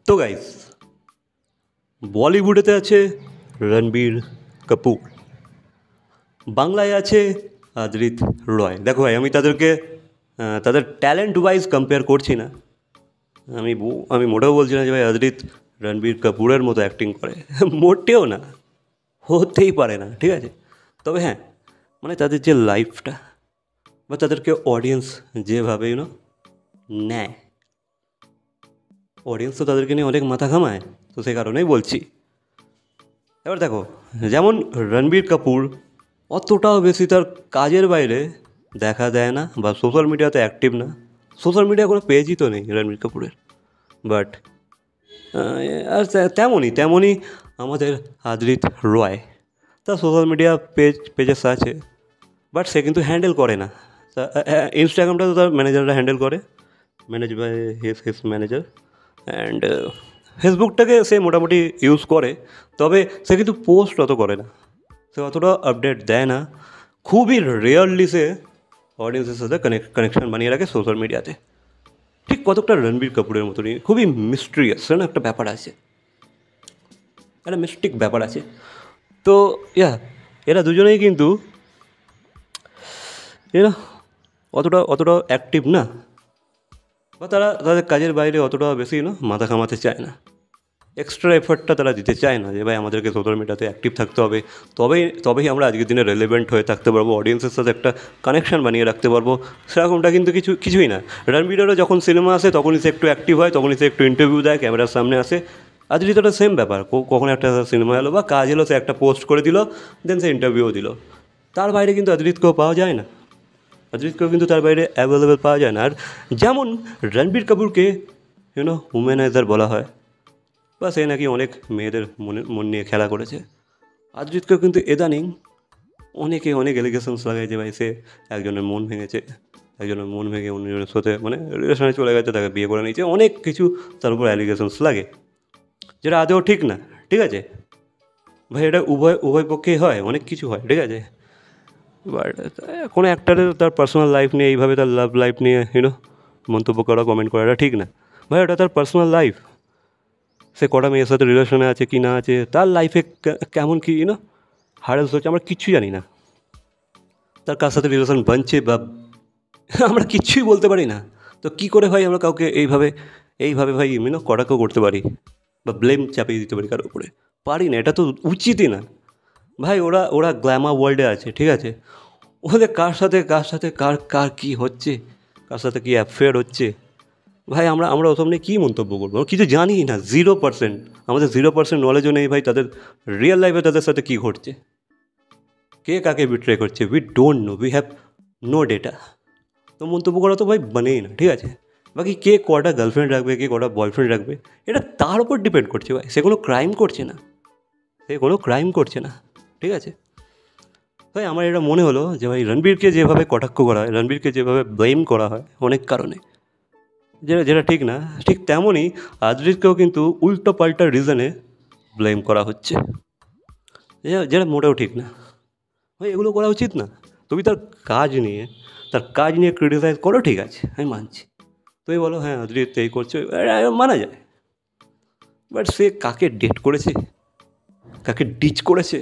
তো গাইস, বলিউডেতে আছে রণবীর কাপুর, বাংলায় আছে অদিত রয়। দেখো ভাই, আমি তাদেরকে তাদের ট্যালেন্ট ওয়াইজ কম্পেয়ার করছি না। আমি মোটেও বলছি না যে ভাই অদিত রণবীর কাপুরের মতো অ্যাক্টিং করে, মোটেও না, হতেই পারে না, ঠিক আছে। তবে হ্যাঁ, মানে তাদের যে লাইফটা বা তাদেরকে অডিয়েন্স যেভাবে নেয়, অডিয়েন্স তো তাদেরকে নিয়ে অনেক মাথা ঘামায়, তো সেই কারণেই বলছি। এবার দেখো, যেমন রণবীর কাপুর অতটাও বেশি তার কাজের বাইরে দেখা দেয় না বা সোশ্যাল মিডিয়াতে অ্যাক্টিভ না। সোশ্যাল মিডিয়া কোনো পেজই তো নেই রণবীর কাপুরের। বাট আর তেমনই আমাদের অদিত রয়, তার সোশ্যাল মিডিয়া পেজেস আছে, বাট সে কিন্তু হ্যান্ডেল করে না। ইনস্টাগ্রামটা তো তার ম্যানেজাররা হ্যান্ডেল করে, manage by his manager. And ফেসবুকটাকে সে মোটামুটি ইউজ করে, তবে সে কিন্তু পোস্ট অত করে না, সে অতটা আপডেট দেয় না। খুবই রেয়ারলি সে অডিয়েন্সের সাথে কানেকশান বানিয়ে রাখে সোশ্যাল মিডিয়াতে। ঠিক কতকটা রণবীর কাপুরের মতনই খুবই মিস্ট্রিয়াস না একটা ব্যাপার আছে, একটা মিস্টিক ব্যাপার আছে। তো এরা দুজনেই কিন্তু এরা অতটা অ্যাক্টিভ না, বা তারা তাদের কাজের বাইরে অতটা বেশি মাথা ঘামাতে চায় না, এক্সট্রা এফর্টটা তারা দিতে চায় না যে ভাই আমাদেরকে সোশ্যাল মিডিয়াতে অ্যাক্টিভ থাকতে হবে, তবেই আমরা আজকের দিনে রেলেভেন্ট হয়ে থাকতে পারবো, অডিয়েন্সের সাথে একটা কানেকশান বানিয়ে রাখতে পারবো। সেরকমটা কিন্তু কিছুই না। রণবীরেরও যখন সিনেমা আসে তখনই সে একটু অ্যাক্টিভ হয়, তখনই সে একটু ইন্টারভিউ দেয়, ক্যামেরার সামনে আসে। আজরিতটা সেম ব্যাপার, কখন একটা সিনেমা এলো বা কাজ এলো, সে একটা পোস্ট করে দিল, দেন সে ইন্টারভিউও দিল। তার বাইরে কিন্তু অদিতকেও পাওয়া যায় না, অদিতকেও কিন্তু তার বাইরে অ্যাভেলেবেল পাওয়া যায় না। আর যেমন রণবীর কাপুরকে উম্যানাইজার বলা হয়, বা সে নাকি অনেক মেয়েদের মন নিয়ে খেলা করেছে, অদিতকেও কিন্তু ইদানিং অনেক এলিগেশনস লাগায় যে ভাই সে একজনের মন ভেঙেছে, একজনের মন ভেঙে অন্যজনের সাথে মানে রিলেশনে চলে গেছে, তাকে বিয়ে করে নিয়েছে, অনেক কিছু তার উপর অ্যালিগেশনস লাগে, যেটা আদৌ ঠিক না। ঠিক আছে ভাই, এটা উভয় পক্ষেই হয়, অনেক কিছু হয়, ঠিক আছে। বাট কোনো অ্যাক্টারের তার পার্সোনাল লাইফ নিয়ে এইভাবে তার লাভ লাইফ নিয়ে মন্তব্য করা, কমেন্ট করাটা ঠিক না ভাই। ওটা তার পার্সোনাল লাইফ, সে কটা মেয়ের সাথে রিলেশনে আছে কি না আছে, তার লাইফে কেমন কি হারেলস হচ্ছে, আমরা কিচ্ছু জানি না। তার কার সাথে রিলেশন বানছে বা আমরা কিচ্ছুই বলতে পারি না। তো কী করে ভাই আমরা কাউকে এইভাবে ভাই কটাক্ষ করতে পারি বা ব্লেম চাপিয়ে দিতে পারি কারোর উপরে? পারি না, এটা তো উচিতই না ভাই। ওরা গ্ল্যামার ওয়ার্ল্ডে আছে, ঠিক আছে। ওদের কার সাথে কার কী হচ্ছে, কার সাথে কী অ্যাফেয়ার হচ্ছে ভাই, আমরা ওসব নিয়ে কী মন্তব্য করবো? আমরা কিছু জানি না, 0%। আমাদের 0% নলেজও নেই ভাই তাদের রিয়েল লাইফে তাদের সাথে কী ঘটছে, কে কাকে বিট্রে করছে। We don't know, we have no data. তো মন্তব্য করা তো ভাই বানেই না, ঠিক আছে। বাকি কে কটা গার্লফ্রেন্ড রাখবে, কে কটা বয়ফ্রেন্ড রাখবে, এটা তার উপর ডিপেন্ড করছে ভাই। সে কোনো ক্রাইম করছে না, ঠিক আছে। ভাই আমার এটা মনে হলো যে ভাই রণবীরকে যেভাবে কটাক্ষ করা হয়, রণবীরকে যেভাবে ব্লেম করা হয় অনেক কারণে, যেটা ঠিক না, ঠিক তেমনই আদ্রিতকেও কিন্তু উল্টো পাল্টা রিজনে ব্লেম করা হচ্ছে, যেটা মোটেও ঠিক না ভাই। এগুলো করা উচিত না। তুমি তার কাজ নিয়ে ক্রিটিসাইজ করো, ঠিক আছে, আমি মানছি। তুমি বলো হ্যাঁ আদ্রিত এই করছে, মানা যায়। বাট সে কাকে ডেট করেছে, কাকে ডিচ করেছে,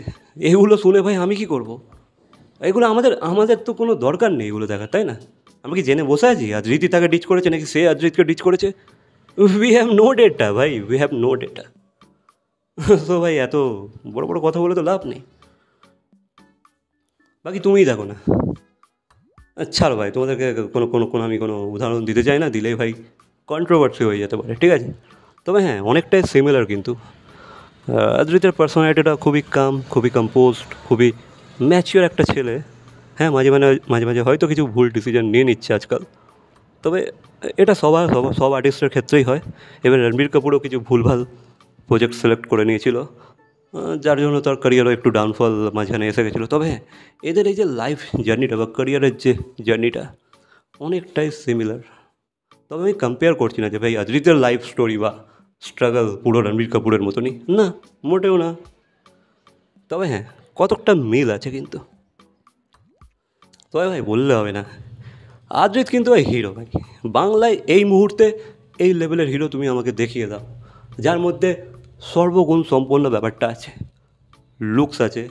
এগুলো শুনে ভাই আমি কি করব? এগুলো আমাদের তো কোনো দরকার নেই এগুলো দেখার, তাই না? আমি কি জেনে বসে আছি আদ্রিতই তাকে ডিচ করেছে নাকি সে আদ্রিতকে ডিচ করেছে? উই হ্যাভ নো ডেটা ভাই, উই হ্যাভ নো ডেটা। তো ভাই এত বড় বড় কথা বলে তো লাভ নেই। বাকি তুমিই দেখো না, ছাড়ো ভাই, তোমাদেরকে আমি কোনো উদাহরণ দিতে চাই না, দিলেই ভাই কন্ট্রোভার্সি হয়ে যেতে পারে, ঠিক আছে। তবে হ্যাঁ, অনেকটাই সিমিলার কিন্তু আদ্রিতের পার্সোনালিটিটা খুবই খুবই কম্পোজড, খুবই ম্যাচিওর একটা ছেলে। হ্যাঁ, মাঝে মাঝে হয়তো কিছু ভুল ডিসিশন নিয়ে নিচ্ছে আজকাল, তবে এটা সব আর্টিস্টের ক্ষেত্রেই হয়। এবার রণবীর কাপুরও কিছু ভুলভাল প্রজেক্ট সিলেক্ট করে নিয়েছিল, যার জন্য তার ক্যারিয়ারও একটু ডাউনফল মাঝখানে এসে গেছিলো। তবে হ্যাঁ, এদের এই যে লাইফ জার্নিটা বা ক্যারিয়ারের যে জার্নিটা অনেকটাই সিমিলার। তবে আমি কম্পেয়ার করছি না যে ভাই অদিতের লাইফ স্টোরি বা স্ট্রাগল পুরো রণবীর কাপুরের মতনই না, মোটেও না। তবে হ্যাঁ, কতকটা মিল আছে কিন্তু। তবে ভাই বললে হবে না, অদিত কিন্তু ভাই হিরো ভাই। বাংলায় এই মুহূর্তে এই লেভেলের হিরো তুমি আমাকে দেখিয়ে দাও, যার মধ্যে সর্বগুণ সম্পন্ন ব্যাপারটা আছে, লুকস আছে,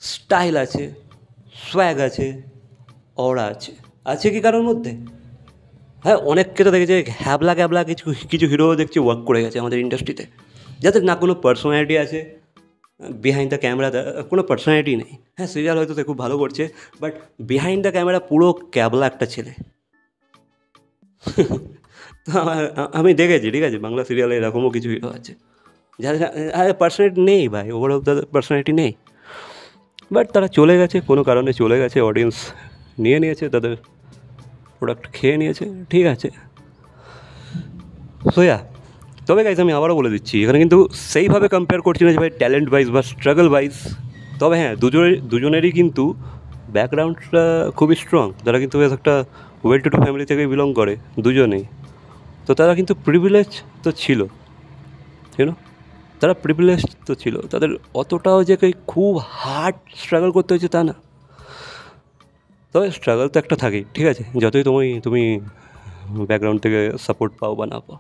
স্টাইল আছে, সোয়াগ আছে, অরা আছে। আছে কি কারোর মধ্যে? হ্যাঁ, অনেককে তো দেখেছি হ্যাবলা ক্যাবলা কিছু কিছু হিরো দেখছি ওয়ার্ক করে গেছে আমাদের ইন্ডাস্ট্রিতে, যাদের না কোনো পার্সোনালিটি আছে, বিহাইন্ড দ্য ক্যামেরা কোনো পার্সোনালিটি নেই। হ্যাঁ, সিরিয়াল হয়তো সে খুব ভালো করছে, বাট বিহাইন্ড দ্য ক্যামেরা পুরো ক্যাবলা একটা ছেলে। তো আমি দেখেছি, ঠিক আছে, বাংলা সিরিয়ালে এরকমও কিছু হিরো আছে যাদের পার্সোনালিটি নেই ভাই, ওভারঅল তাদের পার্সোনালিটি নেই, বাট তারা চলে গেছে, কোনো কারণে চলে গেছে, অডিয়েন্স নিয়ে নিয়েছে, তাদের প্রোডাক্ট খেয়ে নিয়েছে, ঠিক আছে। সোয়া, তবে গাইজ আমি আবারও বলে দিচ্ছি, এখানে কিন্তু সেইভাবে কম্পেয়ার করছি না যে ভাই ট্যালেন্ট ওয়াইজ বা স্ট্রাগল ওয়াইজ। তবে হ্যাঁ, দুজনেরই কিন্তু ব্যাকগ্রাউন্ডটা খুবই স্ট্রং, তারা কিন্তু বেশ একটা ওয়েল টু ডু ফ্যামিলি থেকে বিলং করে দুজনেই। তো তারা কিন্তু প্রিভিলেজ তো ছিল, ইউনো, তারা প্রিভিলেজ তো ছিল, তাদের অতটাও যে খুব হার্ড স্ট্রাগল করতে হয়েছে তা না। তবে স্ট্রাগল তো একটা থাকেই, ঠিক আছে, যতই তুমি ব্যাকগ্রাউন্ড থেকে সাপোর্ট পাও বা না পাও,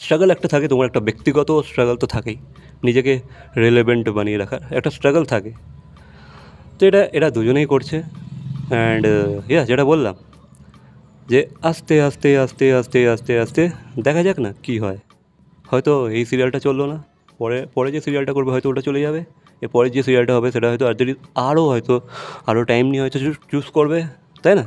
স্ট্রাগল একটা থাকে, তোমার একটা ব্যক্তিগত স্ট্রাগল তো থাকেই, নিজেকে রিলেভেন্ট বানিয়ে রাখার একটা স্ট্রাগল থাকে। তো এটা দুজনেই করছে। অ্যান্ড যেটা বললাম যে আস্তে আস্তে আস্তে আস্তে আস্তে আস্তে দেখা যাক না কী হয়। হয়তো এই সিরিয়ালটা চললো না, পরে যে সিরিয়ালটা করবে হয়তো ওটা চলে যাবে, এরপরে যে সিরিয়ালটা হবে সেটা হয়তো আরও টাইম নিয়ে হয়তো চুজ করবে, তাই না?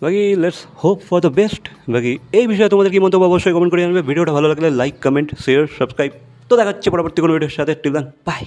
বাকি let's hope for the best. বাকি এই বিষয়ে তোমাদের কি মন্তব্য অবশ্যই কমেন্ট করে জানবে। ভিডিওটা ভালো লাগলে লাইক, কমেন্ট, শেয়ার, সাবস্ক্রাইব। তো দেখা হচ্ছে পরবর্তী কোনো ভিডিওর সাথে। Till then, by.